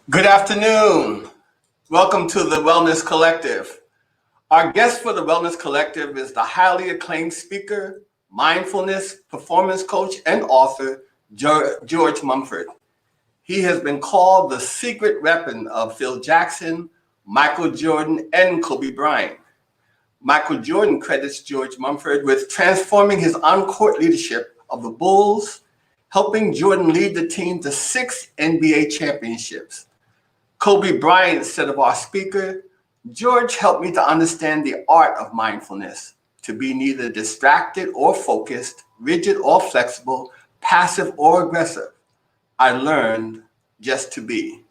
Good afternoon. Welcome to the Wellness Collective. Our guest for the Wellness Collective is the highly acclaimed speaker, mindfulness, performance coach, and author, George Mumford. He has been called the secret weapon of Phil Jackson, Michael Jordan, and Kobe Bryant. Michael Jordan credits George Mumford with transforming his on-court leadership of the Bulls, helping Jordan lead the team to 6 NBA championships. Kobe Bryant said of our speaker, George helped me to understand the art of mindfulness, to be neither distracted or focused, rigid or flexible, passive or aggressive. I learned just to be.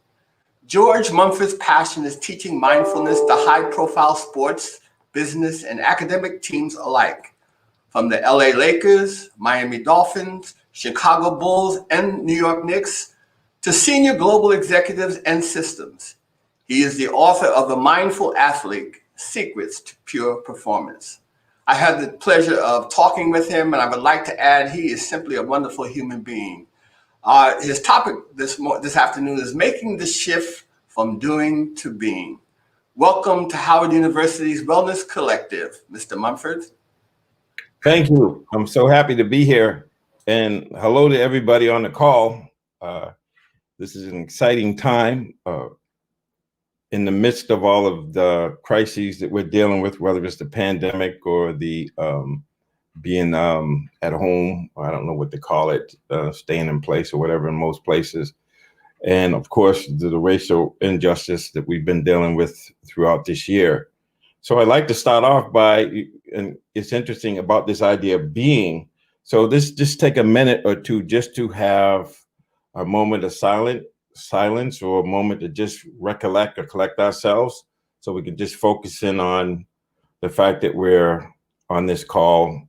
George Mumford's passion is teaching mindfulness to high-profile sports, business, and academic teams alike, from the LA Lakers, Miami Dolphins, Chicago Bulls, and New York Knicks, to senior global executives and systems. He is the author of The Mindful Athlete, Secrets to Pure Performance. I had the pleasure of talking with him, and I would like to add he is simply a wonderful human being. His topic this afternoon is making the shift from doing to being. Welcome to Howard University's Wellness Collective, Mr. Mumford. Thank you. I'm so happy to be here. And hello to everybody on the call. This is an exciting time in the midst of all of the crises that we're dealing with, whether it's the pandemic or the being at home, I don't know what to call it, staying in place or whatever in most places. And of course, the racial injustice that we've been dealing with throughout this year. So I'd like to start off by, and it's interesting about this idea of being. So just take a minute or two just to have a moment of silence or a moment to just recollect or collect ourselves so we can just focus in on the fact that we're on this call,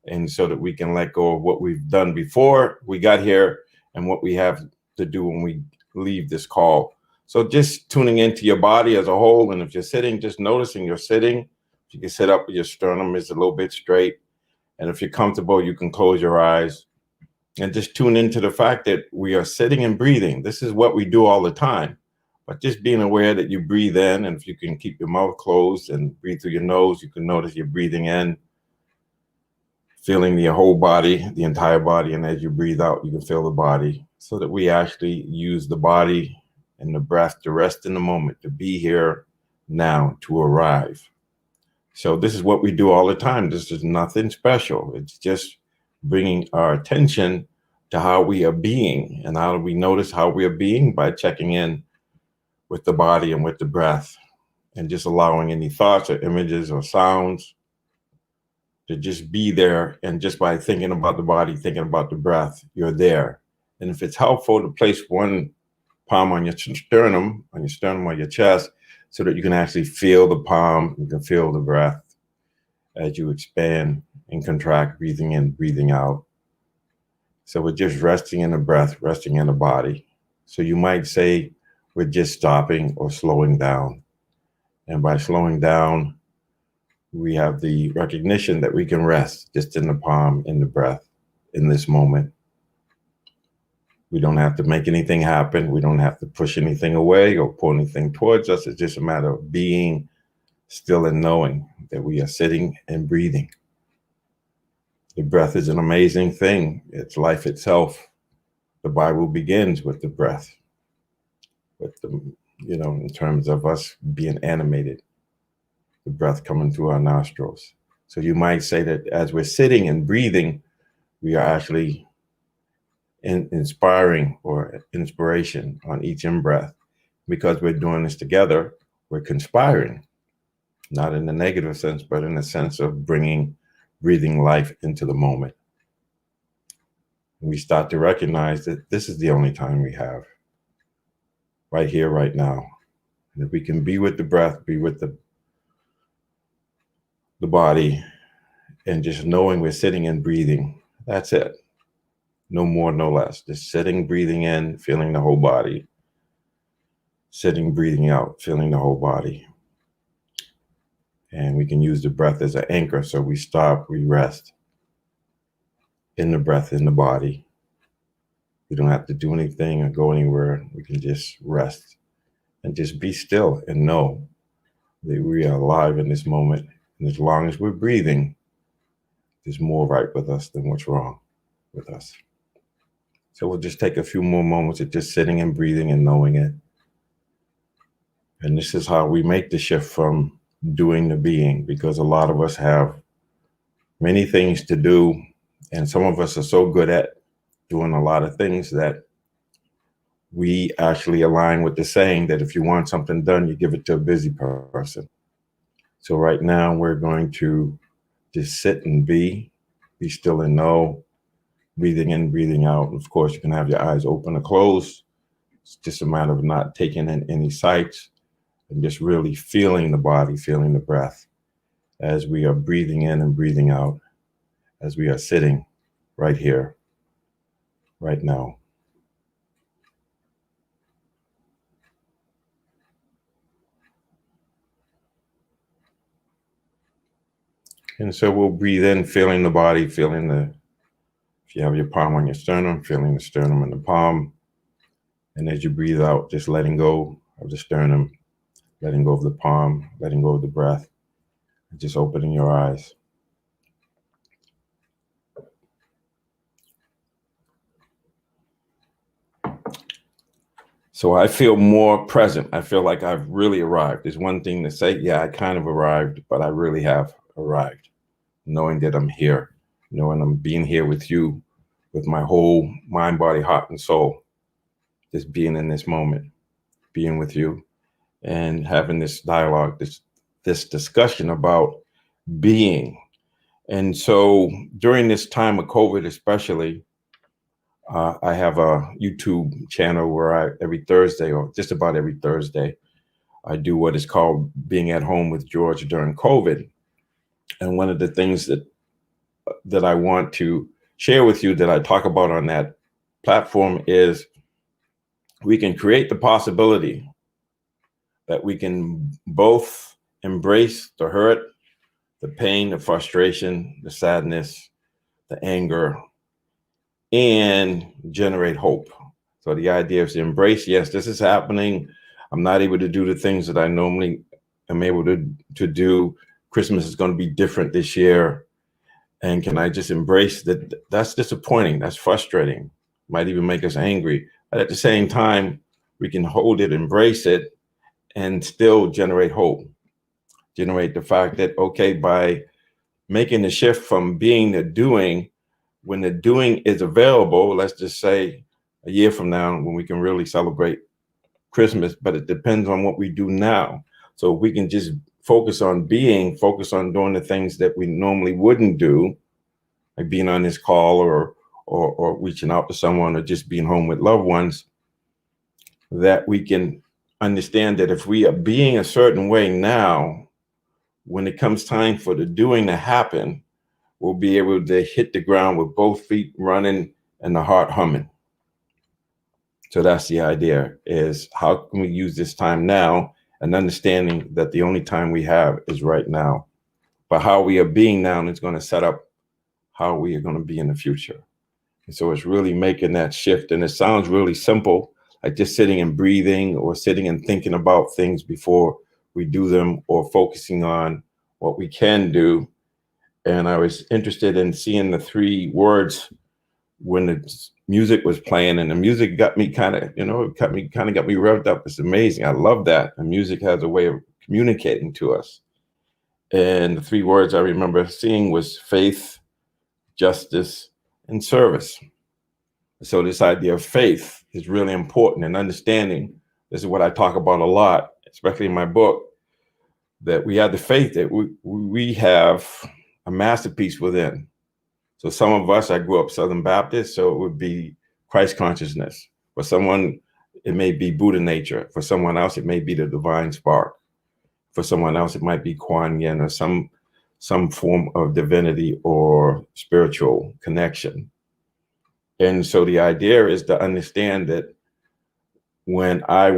and so that we can let go of what we've done before we got here and what we have to do when we leave this call. So just tuning into your body as a whole, and if you're sitting, just noticing you're sitting. If you can sit up with your sternum is a little bit straight, and if you're comfortable, you can close your eyes and just tune into the fact that we are sitting and breathing. This is what we do all the time, but just being aware that you breathe in, and if you can keep your mouth closed and breathe through your nose, you can notice you're breathing in, feeling your whole body, the entire body, and as you breathe out, you can feel the body, so that we actually use the body and the breath to rest in the moment, to be here now, to arrive. So this is what we do all the time. This is nothing special. It's just bringing our attention to how we are being. And how do we notice how we are being? By checking in with the body and with the breath, and just allowing any thoughts or images or sounds to just be there. And just by thinking about the body, thinking about the breath, you're there. And if it's helpful to place one palm on your sternum or your chest, so that you can actually feel the palm, you can feel the breath as you expand and contract, breathing in, breathing out. So we're just resting in the breath, resting in the body. So you might say we're just stopping or slowing down. And by slowing down, we have the recognition that we can rest just in the palm, in the breath, in this moment. We don't have to make anything happen. We don't have to push anything away or pull anything towards us. It's just a matter of being still and knowing that we are sitting and breathing. The breath is an amazing thing. It's life itself. The Bible begins with the breath, with the, in terms of us being animated, the breath coming through our nostrils. So you might say that as we're sitting and breathing, we are actually inspiring or inspiration on each in-breath. Because we're doing this together, we're conspiring, not in the negative sense, but in the sense of breathing life into the moment. We start to recognize that this is the only time we have, right here, right now. And if we can be with the breath, be with the body, and just knowing we're sitting and breathing, that's it. No more, no less. Just sitting, breathing in, feeling the whole body. Sitting, breathing out, feeling the whole body. And we can use the breath as an anchor. So we stop, we rest in the breath, in the body. We don't have to do anything or go anywhere. We can just rest and just be still and know that we are alive in this moment. And as long as we're breathing, there's more right with us than what's wrong with us. So we'll just take a few more moments of just sitting and breathing and knowing it. And this is how we make the shift from doing to being, because a lot of us have many things to do. And some of us are so good at doing a lot of things that we actually align with the saying that if you want something done, you give it to a busy person. So right now we're going to just sit and be still and know, breathing in, breathing out. Of course, you can have your eyes open or closed. It's just a matter of not taking in any sights and just really feeling the body, feeling the breath as we are breathing in and breathing out, as we are sitting right here, right now. And so we'll breathe in, feeling the body, feeling if you have your palm on your sternum, feeling the sternum in the palm. And as you breathe out, just letting go of the sternum, letting go of the palm, letting go of the breath, and just opening your eyes. So I feel more present. I feel like I've really arrived. There's one thing to say, yeah, I kind of arrived, but I really have arrived. Knowing that I'm here, knowing I'm being here with you, with my whole mind, body, heart, and soul. Just being in this moment, being with you, and having this dialogue, this discussion about being. And so during this time of COVID, especially, I have a YouTube channel where every Thursday, or just about every Thursday, I do what is called Being at Home with George during COVID. And one of the things that I want to share with you that I talk about on that platform is we can create the possibility that we can both embrace the hurt, the pain, the frustration, the sadness, the anger, and generate hope. So the idea is to embrace, yes, this is happening. I'm not able to do the things that I normally am able to do. Christmas is going to be different this year. And can I just embrace that? That's disappointing. That's frustrating. Might even make us angry. But at the same time, we can hold it, embrace it, and still generate hope. Generate the fact that, okay, by making the shift from being to doing, when the doing is available, let's just say a year from now, when we can really celebrate Christmas, but it depends on what we do now. So if we can just focus on being, focus on doing the things that we normally wouldn't do, like being on this call or reaching out to someone or just being home with loved ones, that we can understand that if we are being a certain way now, when it comes time for the doing to happen, we'll be able to hit the ground with both feet running and the heart humming. So that's the idea, is how can we use this time now, and understanding that the only time we have is right now. But how we are being now is going to set up how we are going to be in the future. And so it's really making that shift. And it sounds really simple, like just sitting and breathing or sitting and thinking about things before we do them, or focusing on what we can do. And I was interested in seeing the 3 words when the music was playing, and the music got me kind of, got me revved up. It's amazing. I love that. The music has a way of communicating to us. And the 3 words I remember seeing was faith, justice, and service. So this idea of faith is really important, and understanding, this is what I talk about a lot, especially in my book, that we have the faith that we have a masterpiece within. So some of us, I grew up Southern Baptist, so it would be Christ consciousness. For someone, it may be Buddha nature. For someone else, it may be the divine spark. For someone else, it might be Kuan Yin, or some form of divinity or spiritual connection. And so the idea is to understand that when I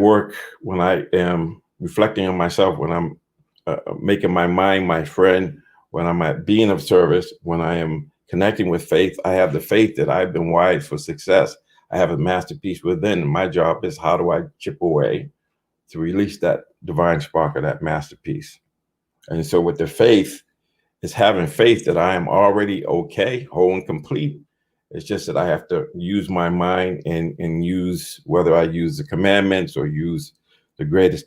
am reflecting on myself, when I'm making my mind my friend, when I'm at being of service, when I am connecting with faith, I have the faith that I've been wired for success. I have a masterpiece within. My job is, how do I chip away to release that divine spark of that masterpiece. And so with the faith, is having faith that I am already okay, whole and complete. It's just that I have to use my mind and use, whether I use the commandments or use the greatest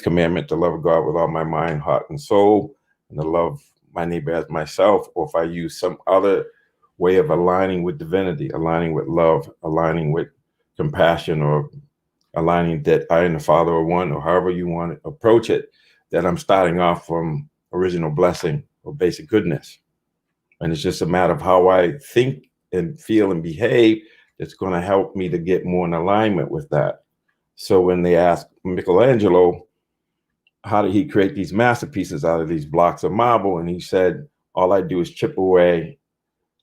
commandment, to love God with all my mind, heart, and soul, and to love my neighbor as myself, or if I use some other way of aligning with divinity, aligning with love, aligning with compassion, or aligning that I and the Father are one, or however you want to approach it, that I'm starting off from original blessing or basic goodness. And it's just a matter of how I think and feel and behave that's going to help me to get more in alignment with that. So when they asked Michelangelo, how did he create these masterpieces out of these blocks of marble? And he said, all I do is chip away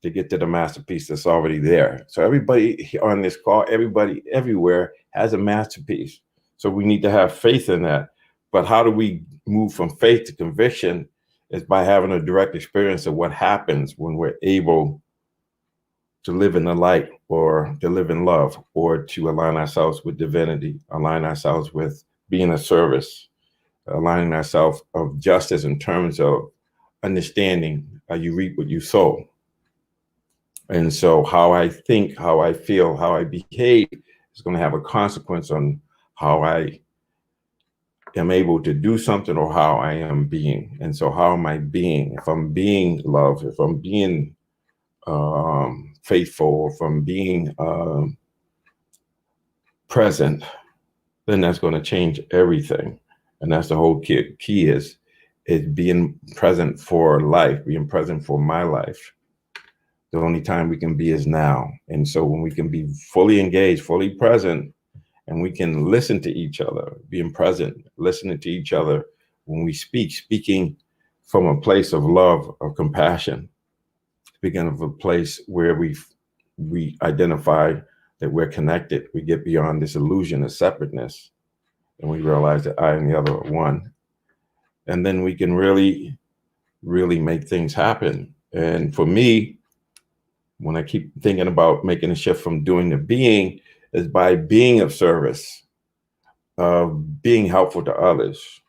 to get to the masterpiece that's already there. So everybody on this call, everybody everywhere has a masterpiece. So we need to have faith in that. But how do we move from faith to conviction? Is by having a direct experience of what happens when we're able to live in the light, or to live in love, or to align ourselves with divinity, align ourselves with being of service, aligning ourselves of justice in terms of understanding you reap what you sow. And so how I think, how I feel, how I behave is going to have a consequence on how I am able to do something, or how I am being. And so how am I being? If I'm being love, if I'm being faithful, if I'm being present, then that's going to change everything. And that's the whole key is being present for life, being present for my life. The only time we can be is now. And so when we can be fully engaged, fully present, and we can listen to each other, being present, listening to each other when we speaking from a place of love, of compassion, speaking of a place where we identify that we're connected. We get beyond this illusion of separateness, and we realize that I and the other are one. And then we can really, really make things happen. And for me, when I keep thinking about making a shift from doing to being, is by being of service, being helpful to others.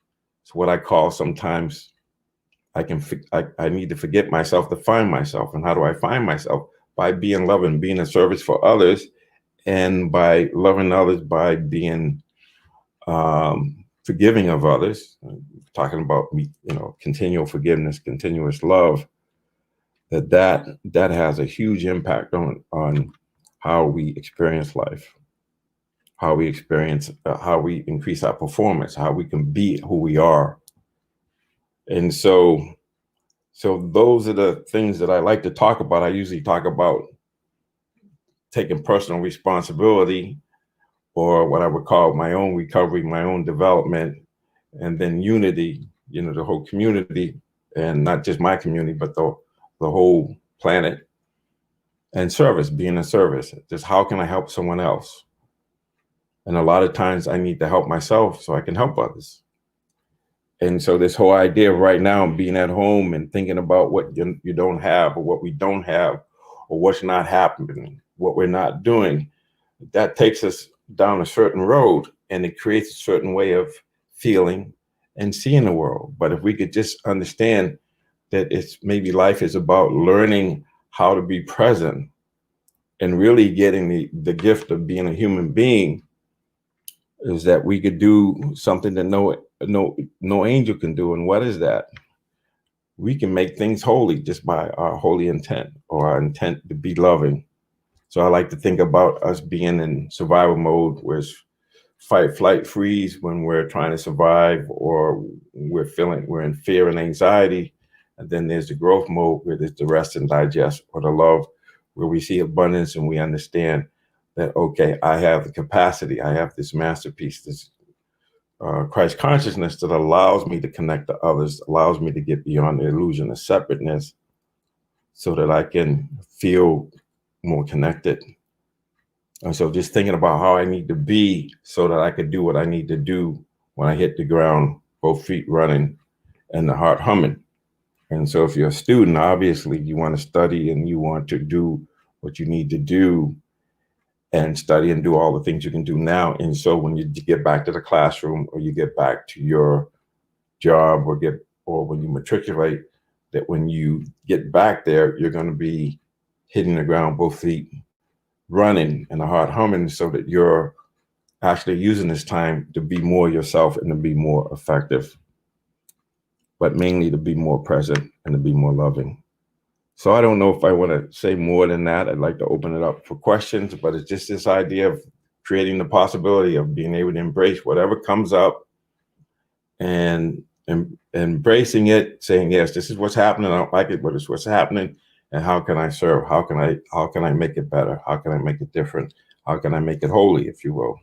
It's what I call sometimes I need to forget myself to find myself. And how do I find myself? By being loving, being of service for others, and by loving others, by being forgiving of others. Talking about continual forgiveness, continuous love. That has a huge impact on how we experience life, how we increase our performance, how we can be who we are. And so those are the things that I like to talk about. I usually talk about taking personal responsibility, or what I would call my own recovery, my own development, and then unity, the whole community, and not just my community, but the whole planet, and service, being a service. Just how can I help someone else? And a lot of times I need to help myself so I can help others. And so this whole idea of right now being at home and thinking about what you don't have, or what we don't have, or what's not happening, what we're not doing, that takes us down a certain road, and it creates a certain way of feeling and seeing the world. But if we could just understand that maybe life is about learning how to be present, and really getting the gift of being a human being, is that we could do something that no angel can do. And what is that? We can make things holy just by our holy intent, or our intent to be loving. So I like to think about us being in survival mode, where it's fight, flight, freeze when we're trying to survive, or we're in fear and anxiety. And then there's the growth mode, where there's the rest and digest, or the love, where we see abundance and we understand that, okay, I have the capacity, I have this masterpiece, this Christ consciousness that allows me to connect to others, allows me to get beyond the illusion of separateness, so that I can feel more connected. And so just thinking about how I need to be so that I could do what I need to do when I hit the ground, both feet running and the heart humming. And so if you're a student, obviously you want to study and you want to do what you need to do. and study and do all the things you can do now. And so when you get back to the classroom, or you get back to your job, or when you matriculate, that when you get back there, you're going to be hitting the ground, both feet running and the heart humming, so that you're actually using this time to be more yourself and to be more effective, but mainly to be more present and to be more loving. So I don't know if I want to say more than that. I'd like to open it up for questions, but it's just this idea of creating the possibility of being able to embrace whatever comes up, and embracing it, saying, yes, this is what's happening. I don't like it, but it's what's happening. And how can I serve? How can I make it better? How can I make it different? How can I make it holy, if you will?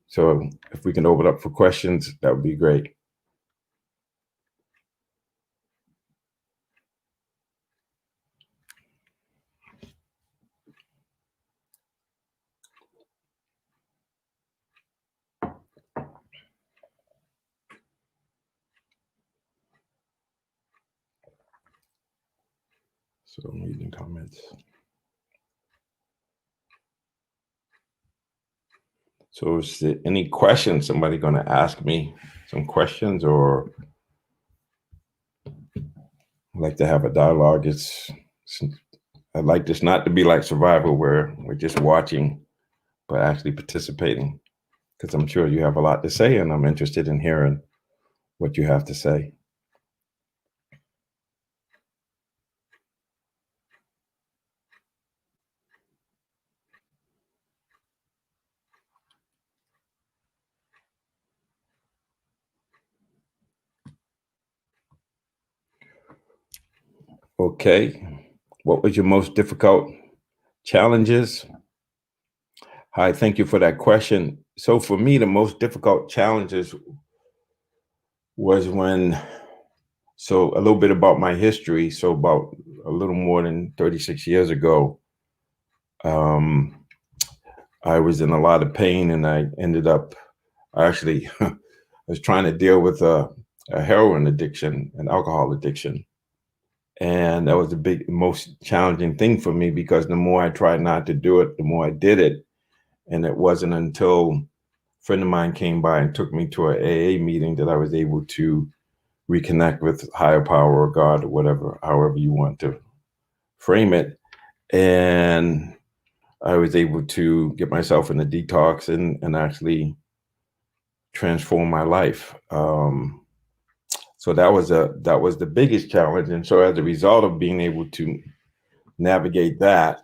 So if we can open up for questions, that would be great. So I'm reading comments. So is there any questions? Somebody going to ask me some questions, or I'd like to have a dialogue? I'd like this not to be like Survival, where we're just watching, but actually participating, because I'm sure you have a lot to say, and I'm interested in hearing what you have to say. Okay. What was your most difficult challenges? Hi, thank you for that question. So for me, the most difficult challenges was so a little bit about my history. So about a little more than 36 years ago, I was in a lot of pain, and I actually I was trying to deal with a heroin addiction, an alcohol addiction. And that was the most challenging thing for me, because the more I tried not to do it, the more I did it. And it wasn't until a friend of mine came by and took me to an AA meeting that I was able to reconnect with higher power or God, or whatever, however you want to frame it. And I was able to get myself in a detox and actually transform my life. So that was the biggest challenge. And so as a result of being able to navigate that,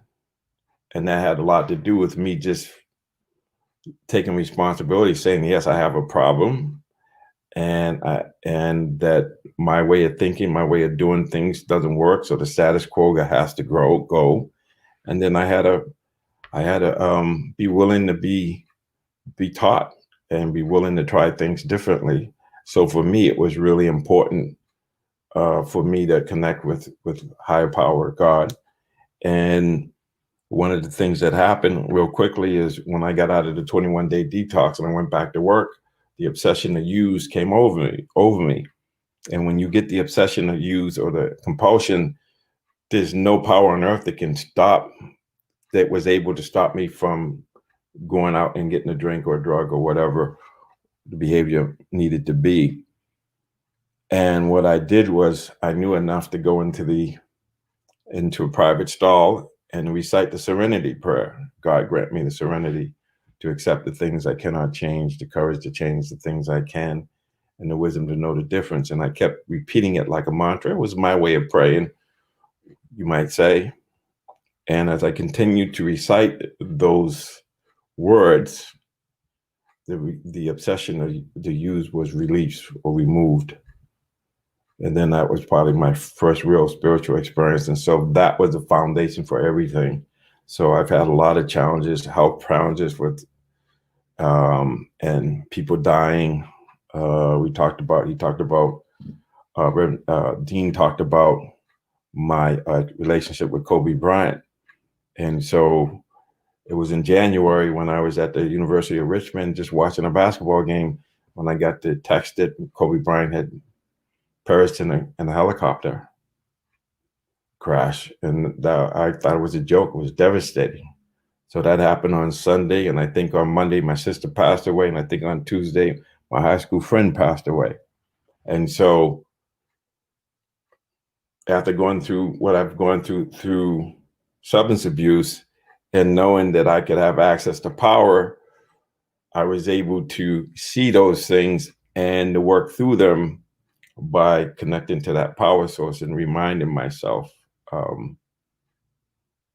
and that had a lot to do with me just taking responsibility, saying, yes, I have a problem, and that my way of thinking, my way of doing things doesn't work. So the status quo has to go. And then I had to be willing to be taught and be willing to try things differently. So for me, it was really important for me to connect with higher power, God. And one of the things that happened real quickly is when I got out of the 21-day detox and I went back to work, the obsession to use came over me. And when you get the obsession to use, or the compulsion, there's no power on earth that was able to stop me from going out and getting a drink or a drug or whatever the behavior needed to be. And what I did was I knew enough to go into a private stall and recite the serenity prayer. God grant me the serenity to accept the things I cannot change, the courage to change the things I can, and the wisdom to know the difference. And I kept repeating it like a mantra. It was my way of praying, you might say. And as I continued to recite those words, the obsession to use was released or removed. And then that was probably my first real spiritual experience. And so that was the foundation for everything. So I've had a lot of challenges, health challenges with, and people dying. He talked about, Dean talked about my relationship with Kobe Bryant. And so it was in January when I was at the University of Richmond, just watching a basketball game, when I got the text that Kobe Bryant had perished in a helicopter. crash, and I thought it was a joke. It was devastating. So that happened on Sunday, and I think on Monday my sister passed away, and I think on Tuesday my high school friend passed away. And so after going through what I've gone through substance abuse, and knowing that I could have access to power, I was able to see those things and to work through them by connecting to that power source and reminding myself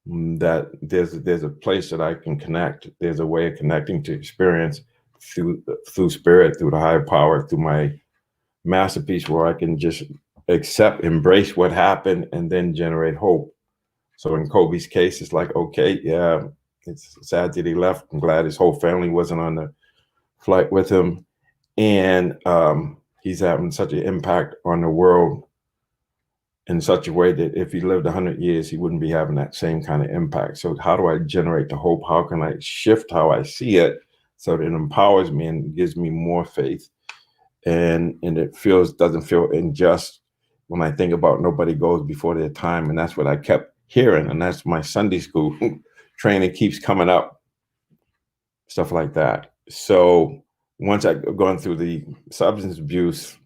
that there's a place that I can connect. There's a way of connecting to experience through spirit, through the higher power, through my masterpiece, where I can just accept, embrace what happened, and then generate hope. So in Kobe's case, it's like, okay, yeah, it's sad that he left. I'm glad his whole family wasn't on the flight with him. And he's having such an impact on the world in such a way that if he lived 100 years, he wouldn't be having that same kind of impact. So how do I generate the hope? How can I shift how I see it so that it empowers me and gives me more faith? And it doesn't feel unjust when I think about nobody goes before their time. And that's what I kept hearing. And that's my Sunday school training keeps coming up, stuff like that. So once I've gone through the substance abuse,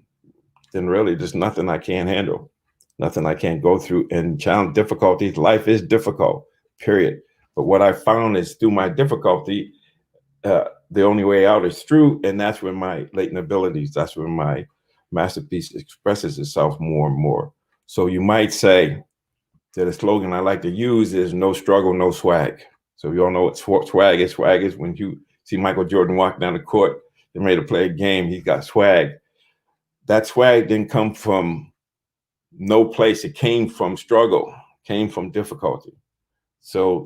then really there's nothing I can't handle, nothing I can't go through. And challenge difficulties, life is difficult, period. But what I found is through my difficulty, the only way out is through, and that's where my latent abilities, that's where my masterpiece expresses itself more and more. So you might say that a slogan I like to use is no struggle, no swag. So you all know what swag is. Swag is when you see Michael Jordan walk down the court, they're ready to play a game, he's got swag. That swag didn't come from no place. It came from struggle, came from difficulty. So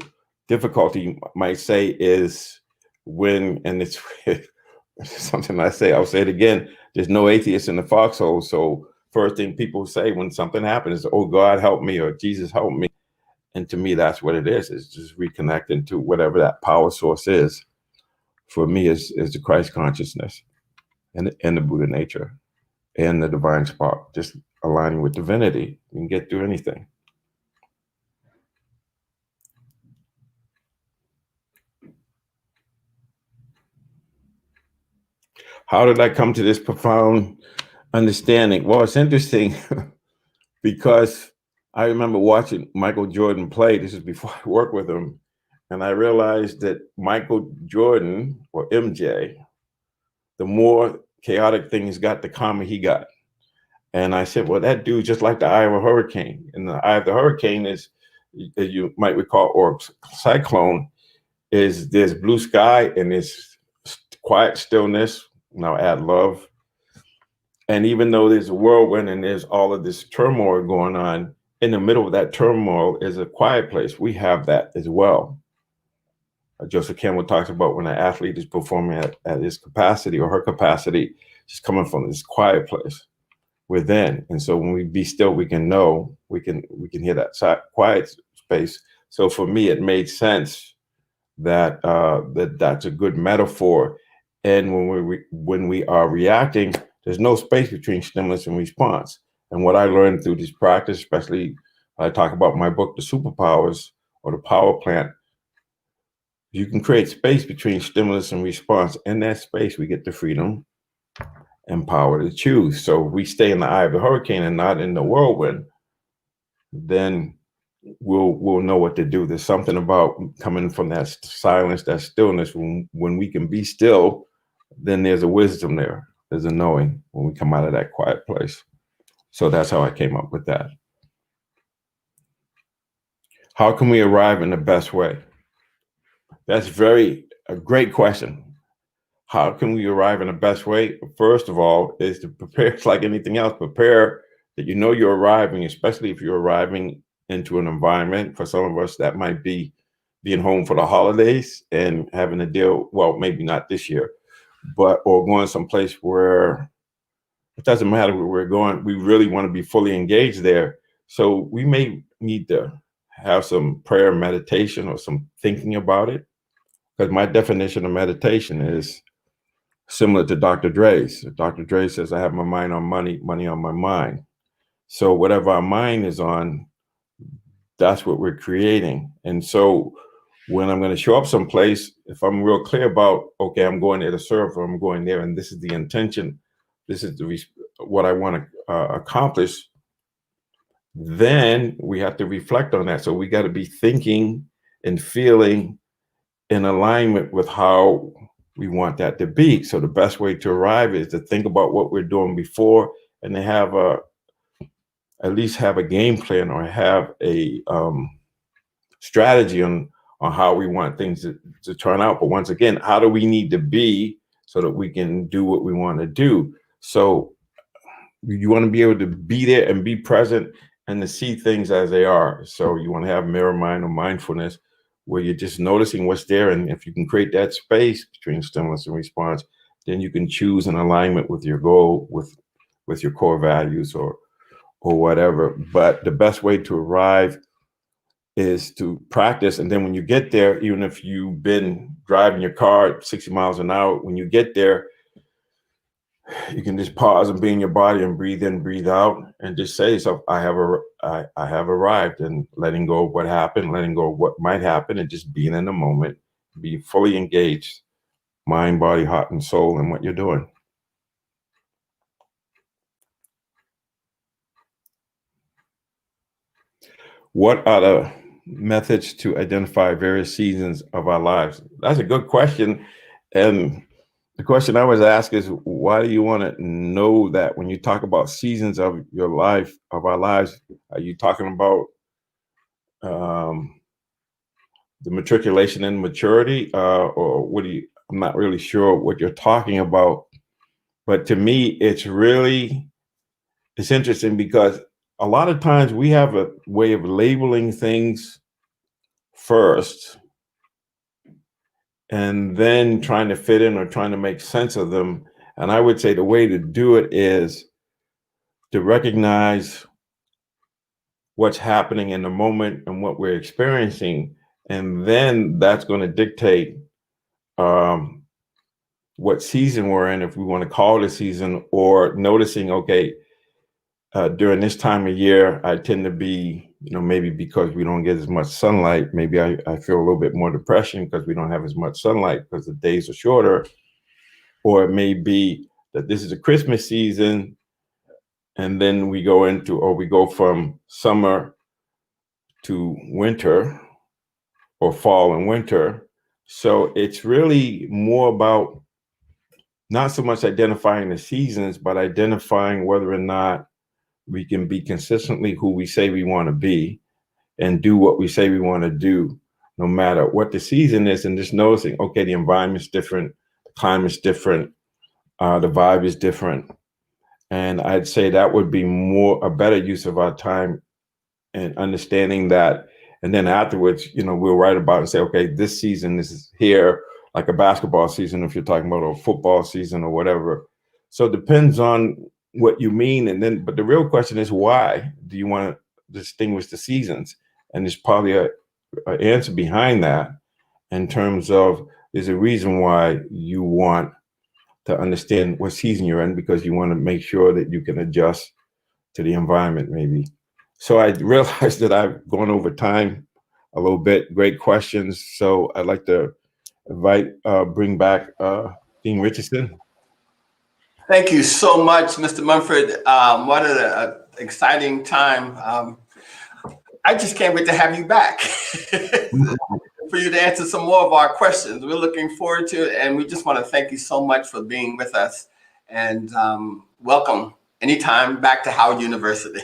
difficulty, you might say, is when, and it's something I say, I'll say it again, there's no atheist in the foxhole. So first thing people say when something happens is, oh, God help me, or Jesus help me. And to me, that's what it is. It's just reconnecting to whatever that power source is. For me, is the Christ consciousness and the Buddha nature and the divine spark, just aligning with divinity. You can get through anything. How did I come to this profound understanding? Well, it's interesting because I remember watching Michael Jordan play. This is before I worked with him. And I realized that Michael Jordan, or MJ, the more chaotic things got, the calmer he got. And I said, well, that dude just like the eye of a hurricane. And the eye of the hurricane is, as you might recall, or cyclone, is there's blue sky and there's quiet stillness. Now add love. And even though there's a whirlwind and there's all of this turmoil going on, in the middle of that turmoil is a quiet place. We have that as well. Joseph Campbell talks about when an athlete is performing at his capacity or her capacity, she's coming from this quiet place within. And so when we be still, we can know, we can hear that quiet space. So for me, it made sense that that's a good metaphor. And when we are reacting, there's no space between stimulus and response. And what I learned through this practice, especially I talk about my book, The Superpowers, or The Power Plant, you can create space between stimulus and response. In that space, we get the freedom and power to choose. So if we stay in the eye of the hurricane and not in the whirlwind, then we'll know what to do. There's something about coming from that silence, that stillness. When we can be still, then there's a wisdom there. There's a knowing when we come out of that quiet place. So that's how I came up with that. How can we arrive in the best way? That's a great question. How can we arrive in the best way? First of all, is to prepare. It's like anything else. Prepare that you know you're arriving, especially if you're arriving into an environment. For some of us, that might be being home for the holidays and having to deal, well, maybe not this year, or going someplace where it doesn't matter where we're going. We really want to be fully engaged there. So we may need to have some prayer, meditation, or some thinking about it. Because my definition of meditation is similar to Dr. Dre's. Dr. Dre says, I have my mind on money, money on my mind. So whatever our mind is on, that's what we're creating. And so when I'm going to show up someplace, if I'm real clear about, okay, I'm going there to serve, or I'm going there, and this is the intention, this is what I want to accomplish, then we have to reflect on that. So we got to be thinking and feeling in alignment with how we want that to be. So the best way to arrive is to think about what we're doing before, and to have at least have a game plan, or have a strategy on how we want things to turn out. But once again, how do we need to be so that we can do what we want to do? So you want to be able to be there and be present and to see things as they are. So you want to have mirror mind or mindfulness, where you're just noticing what's there. And if you can create that space between stimulus and response, then you can choose an alignment with your goal, with your core values, or whatever. But the best way to arrive is to practice. And then when you get there, even if you've been driving your car at 60 miles an hour, when you get there, you can just pause and be in your body and breathe in, breathe out, and just say, so I have arrived, and letting go of what happened, letting go of what might happen, and just being in the moment, be fully engaged, mind, body, heart, and soul in what you're doing. What are the methods to identify various seasons of our lives? That's a good question. And the question I always ask is, why do you want to know that? When you talk about seasons of your life, of our lives, are you talking about the matriculation and maturity, or what do you? I'm not really sure what you're talking about. But to me, it's interesting, because a lot of times we have a way of labeling things first, and then trying to fit in or trying to make sense of them. And I would say the way to do it is to recognize what's happening in the moment and what we're experiencing. And then that's going to dictate what season we're in, if we want to call it a season, or noticing, okay, during this time of year, I tend to be, maybe because we don't get as much sunlight, maybe I feel a little bit more depression because we don't have as much sunlight, because the days are shorter. Or it may be that this is a Christmas season, and then we go from summer to winter, or fall and winter. So it's really more about not so much identifying the seasons, but identifying whether or not we can be consistently who we say we want to be, and do what we say we want to do, no matter what the season is. And just noticing, okay, the environment's different, the climate's different, the vibe is different. And I'd say that would be a better use of our time, and understanding that. And then afterwards, we'll write about it and say, okay, this season, this is here, like a basketball season, if you're talking about a football season or whatever. So it depends on what you mean. But the real question is, why do you want to distinguish the seasons? And there's probably an answer behind that, in terms of, there's a reason why you want to understand what season you're in, because you want to make sure that you can adjust to the environment, maybe. So I realized that I've gone over time a little bit. Great questions. So I'd like to bring back Dean Richardson. Thank you so much, Mr. Mumford. What an exciting time. I just can't wait to have you back for you to answer some more of our questions. We're looking forward to it, and we just want to thank you so much for being with us, and welcome anytime back to Howard University.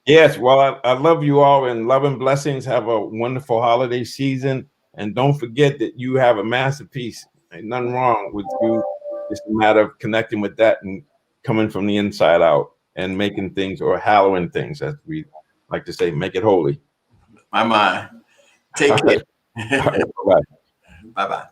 Yes, well, I love you all, and love and blessings. Have a wonderful holiday season, and don't forget that you have a masterpiece. Ain't nothing wrong with you. It's a matter of connecting with that and coming from the inside out, and making things, or hallowing things, as we like to say, make it holy. My mind. Take care. Bye-bye. Bye-bye.